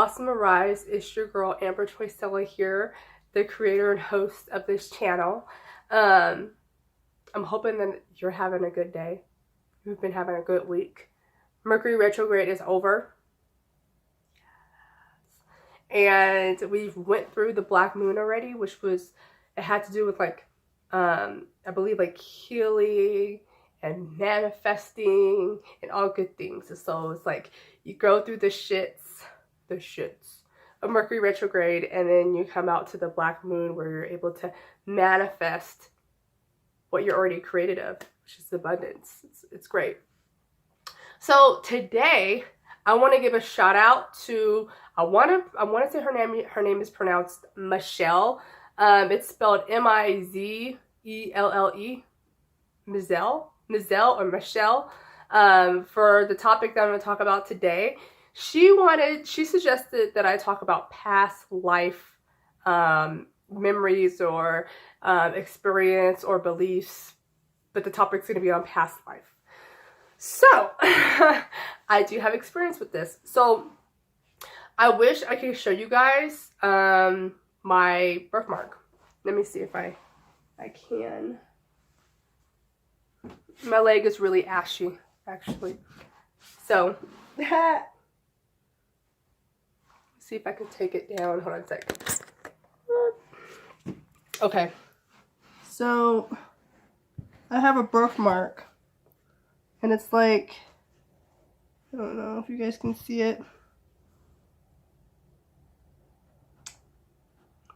Blossom Arise. It's your girl Amber Toysella here, the creator and host of this channel. I'm hoping that you're having a good day. You've been having a good week. Mercury retrograde is over. And we went through the black moon already, which was, it had to do with like, I believe like healing and manifesting and all good things. And so it's like you go through the shits of Mercury retrograde, and then you come out to the black moon where you're able to manifest what you're already created of, which is abundance. It's great. So today I want to give a shout out to, I want to say her name is pronounced Mizelle. It's spelled M-I-Z-E-L-L-E, Mizelle or Michelle, for the topic that I'm going to talk about today. She suggested that I talk about past life memories or experience or beliefs, but the topic's going to be on past life. So, I do have experience with this. So, I wish I could show you guys my birthmark. Let me see if I can. My leg is really ashy, actually. So, see if I can take it down. Hold on a sec. Okay. So, I have a birthmark. And it's like, I don't know if you guys can see it.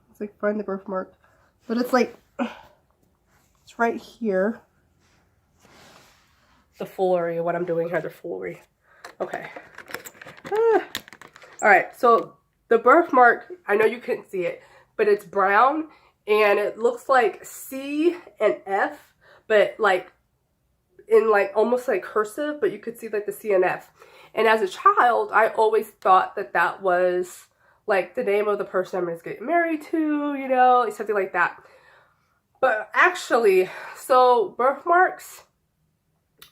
It's like, find the birthmark. But it's like, it's right here. The foolery of what I'm doing here, the foolery. Okay. Alright, so the birthmark, I know you couldn't see it, but it's brown and it looks like C and F, but like in like almost like cursive, but you could see like the C and F. And as a child, I always thought that that was like the name of the person I'm going to get married to, you know, something like that. But actually, so birthmarks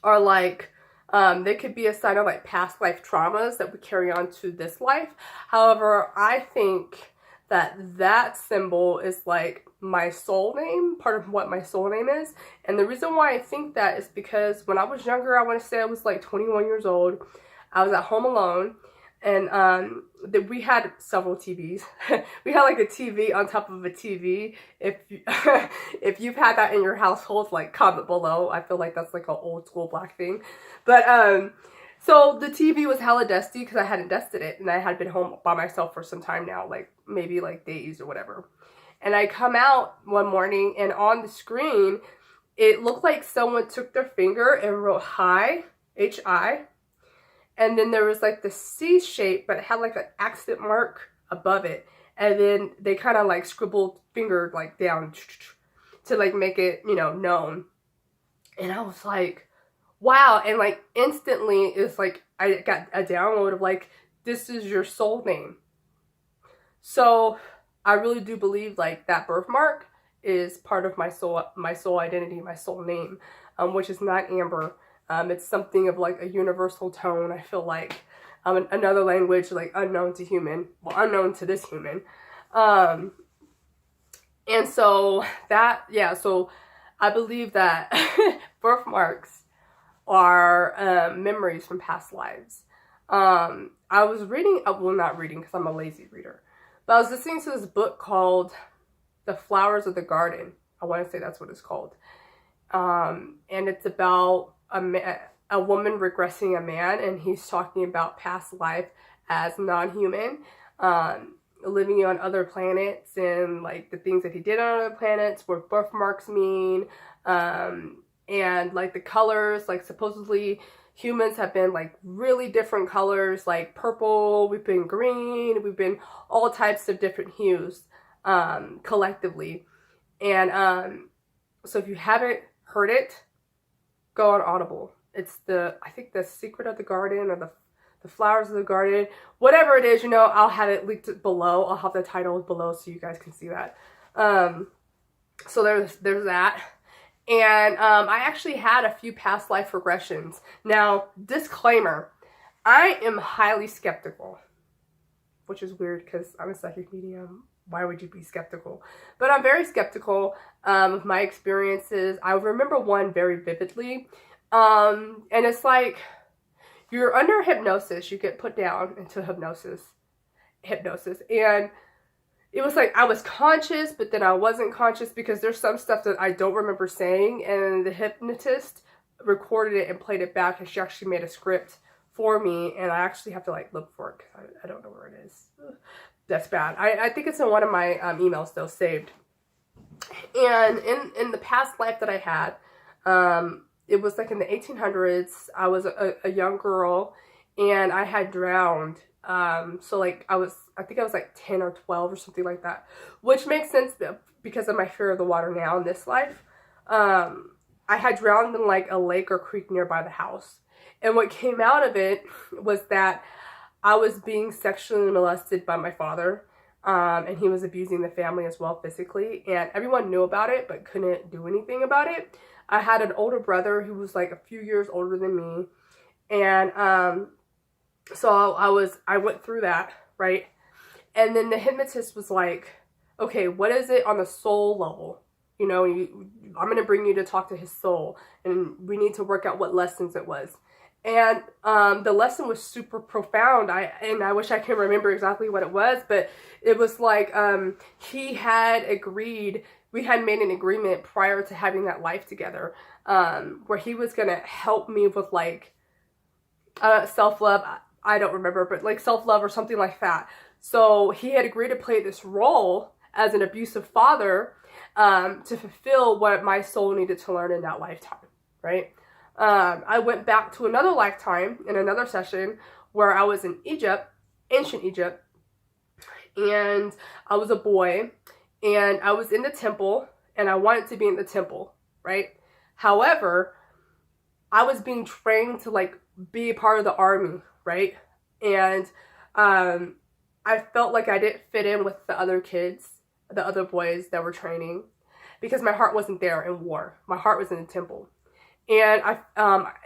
are like, they could be a sign of like past life traumas that we carry on to this life. However, I think that that symbol is like my soul name, part of what my soul name is. And the reason why I think that is because when I was younger, I want to say I was like 21 years old. I was at home alone, and we had several TVs. We had like a TV on top of a TV. If you've had that in your household, like comment below. I feel like that's like an old school black thing. But so the TV was hella dusty because I hadn't dusted it, and I had been home by myself for some time now, like maybe like days or whatever. And I come out one morning, and on the screen, it looked like someone took their finger and wrote hi, H-I. And then there was like the C shape, but it had like an accent mark above it. And then they kind of like scribbled finger like down to like make it, you know, known. And I was like, wow. And like instantly it's like I got a download of like, this is your soul name. So I really do believe like that birthmark is part of my soul identity, my soul name, which is not Amber. It's something of like a universal tone, I feel like. Another language like unknown to human, well, unknown to this human. And so that, yeah, so I believe that birthmarks are memories from past lives. I was reading, well, not reading because I'm a lazy reader, but I was listening to this book called The Flowers of the Garden. I want to say that's what it's called. And it's about a woman regressing a man, and he's talking about past life as non-human, living on other planets, and like the things that he did on other planets, what birthmarks mean, and like the colors, like supposedly humans have been like really different colors, like purple, we've been green, we've been all types of different hues, collectively. And so if you haven't heard it, go on Audible. It's I think the Secret of the Garden, or the Flowers of the Garden, whatever it is, you know, I'll have it linked below. I'll have the title below so you guys can see that. So there's that. And I actually had a few past life regressions. Now, disclaimer, I am highly skeptical which is weird because I'm a psychic medium. Why would you be skeptical? But I'm very skeptical of my experiences. I remember one very vividly. And it's like, you're under hypnosis. You get put down into hypnosis. And it was like I was conscious, but then I wasn't conscious because there's some stuff that I don't remember saying. And the hypnotist recorded it and played it back. And she actually made a script for me. And I actually have to like look for it because I don't know where it is. Ugh, that's bad. I think it's in one of my emails though, saved. And in the past life that I had, it was like in the 1800s. I was a young girl and I had drowned. So like I think I was like 10 or 12 or something like that, which makes sense because of my fear of the water now in this life. I had drowned in like a lake or creek nearby the house. And what came out of it was that I was being sexually molested by my father. And he was abusing the family as well physically. And everyone knew about it, but couldn't do anything about it. I had an older brother who was like a few years older than me. And so I went through that, right? And then the hypnotist was like, okay, what is it on the soul level? You know, I'm going to bring you to talk to his soul. And we need to work out what lessons it was. And the lesson was super profound. I wish I can remember exactly what it was, but it was like he had agreed, we had made an agreement prior to having that life together, where he was going to help me with like self-love. I don't remember, but like self-love or something like that. So he had agreed to play this role as an abusive father to fulfill what my soul needed to learn in that lifetime, right? I went back to another lifetime in another session where I was in Egypt, ancient Egypt, and I was a boy, and I was in the temple, and I wanted to be in the temple, right? However, I was being trained to like be a part of the army, right? And I felt like I didn't fit in with the other kids, the other boys that were training, because my heart wasn't there in war. My heart was in the temple. And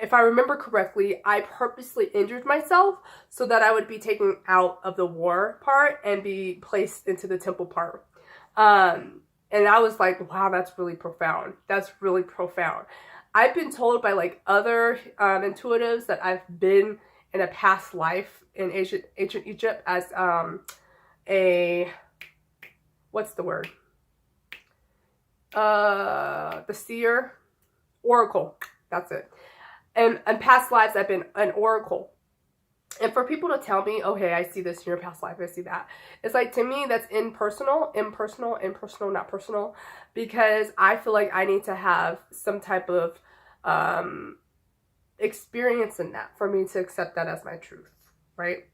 if I remember correctly, I purposely injured myself so that I would be taken out of the war part and be placed into the temple part. And I was like, wow, that's really profound. That's really profound. I've been told by like other intuitives that I've been in a past life in ancient Egypt as what's the word? The seer, oracle. That's it. And in past lives, I've been an oracle. And for people to tell me, oh, hey, I see this in your past life, I see that. It's like, to me, that's impersonal, not personal. Because I feel like I need to have some type of experience in that for me to accept that as my truth, right?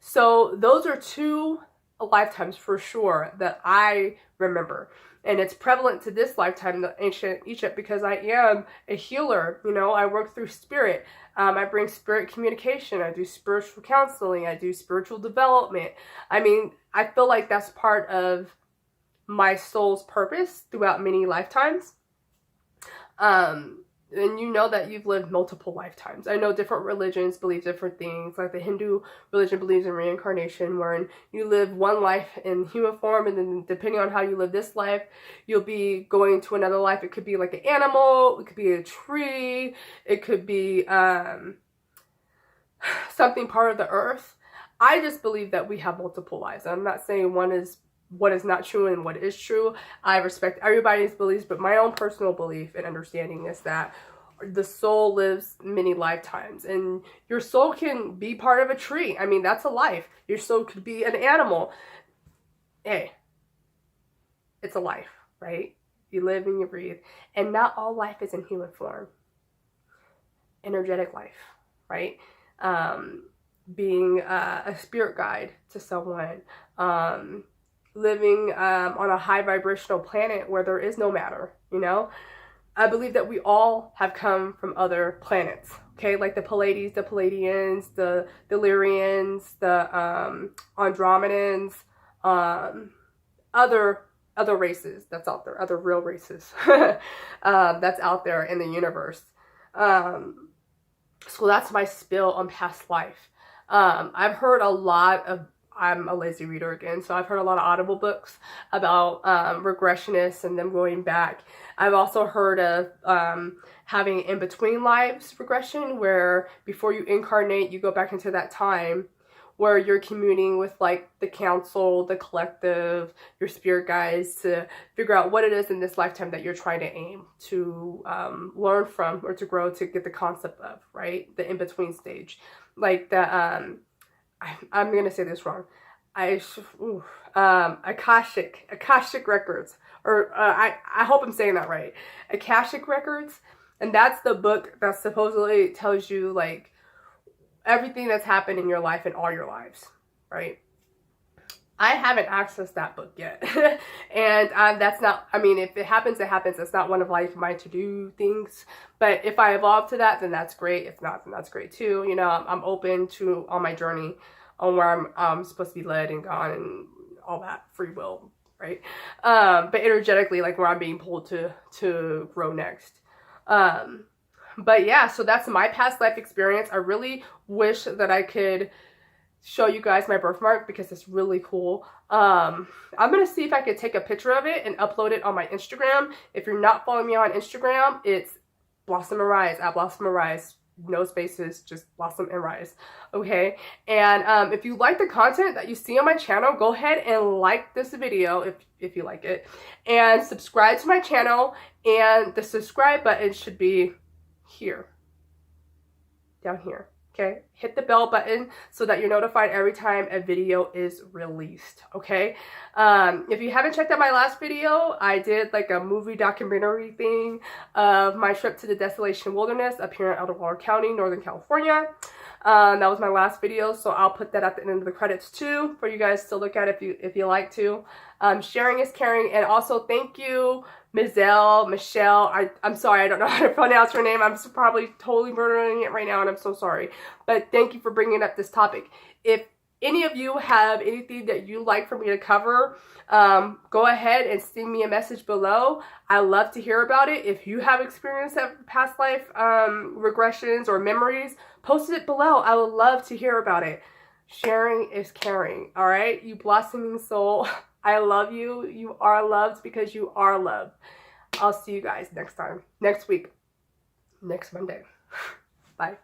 So those are two lifetimes for sure that I remember. And it's prevalent to this lifetime, the ancient Egypt, because I am a healer. You know, I work through spirit. I bring spirit communication. I do spiritual counseling. I do spiritual development. I mean, I feel like that's part of my soul's purpose throughout many lifetimes. And you know that you've lived multiple lifetimes. I know different religions believe different things. Like the Hindu religion believes in reincarnation, wherein you live one life in human form, and then depending on how you live this life, you'll be going to another life. It could be like an animal, it could be a tree, it could be something part of the earth. I just believe that we have multiple lives. I'm not saying one is what is not true and what is true. I respect everybody's beliefs, but my own personal belief and understanding is that the soul lives many lifetimes, and your soul can be part of a tree. I mean, that's a life. Your soul could be an animal. Hey, it's a life, right? You live and you breathe, and not all life is in human form. Energetic life, right? Being a spirit guide to someone, living on a high vibrational planet where there is no matter, you know? I believe that we all have come from other planets, okay? Like the Pleiades, the Pleiadians, the Lyrians, the Andromedans, other races that's out there, other real races that's out there in the universe. So that's my spill on past life. I've heard a lot of I'm a lazy reader again. So I've heard a lot of Audible books about regressionists and them going back. I've also heard of having in-between lives regression, where before you incarnate, you go back into that time where you're communing with like the council, the collective, your spirit guides to figure out what it is in this lifetime that you're trying to aim to learn from or to grow, to get the concept of, right? The in-between stage. Like the, I'm going to say this wrong. Akashic records, or I hope I'm saying that right. Akashic records. And that's the book that supposedly tells you like everything that's happened in your life and all your lives, right? I haven't accessed that book yet. And that's not, I mean, if it happens, it happens. It's not one of like my to-do things. But if I evolve to that, then that's great. If not, then that's great too. You know, I'm open to on my journey on where I'm supposed to be led and gone and all that free will, right? But energetically, like where I'm being pulled to grow next. But yeah, so that's my past life experience. I really wish that I could show you guys my birthmark because it's really cool. I'm going to see if I could take a picture of it and upload it on my Instagram. If you're not following me on Instagram, it's Blossom and Rise, at Blossom and Rise. No spaces, just Blossom and Rise. Okay. And if you like the content that you see on my channel, go ahead and like this video if you like it. And subscribe to my channel. And the subscribe button should be here. Down here. Okay, hit the bell button so that you're notified every time a video is released. Okay, if you haven't checked out my last video, I did like a movie documentary thing of my trip to the Desolation Wilderness up here in Elderwater County, Northern California. That was my last video, so I'll put that at the end of the credits too for you guys to look at if you like to. Sharing is caring, and also thank you, Michelle. I'm sorry, I don't know how to pronounce her name. I'm probably totally murdering it right now, and I'm so sorry. But thank you for bringing up this topic. If any of you have anything that you like for me to cover, go ahead and send me a message below. I love to hear about it. If you have experienced that past life regressions or memories, post it below. I would love to hear about it. Sharing is caring. All right, you blossoming soul. I love you. You are loved because you are loved. I'll see you guys next time, next week, next Monday. Bye.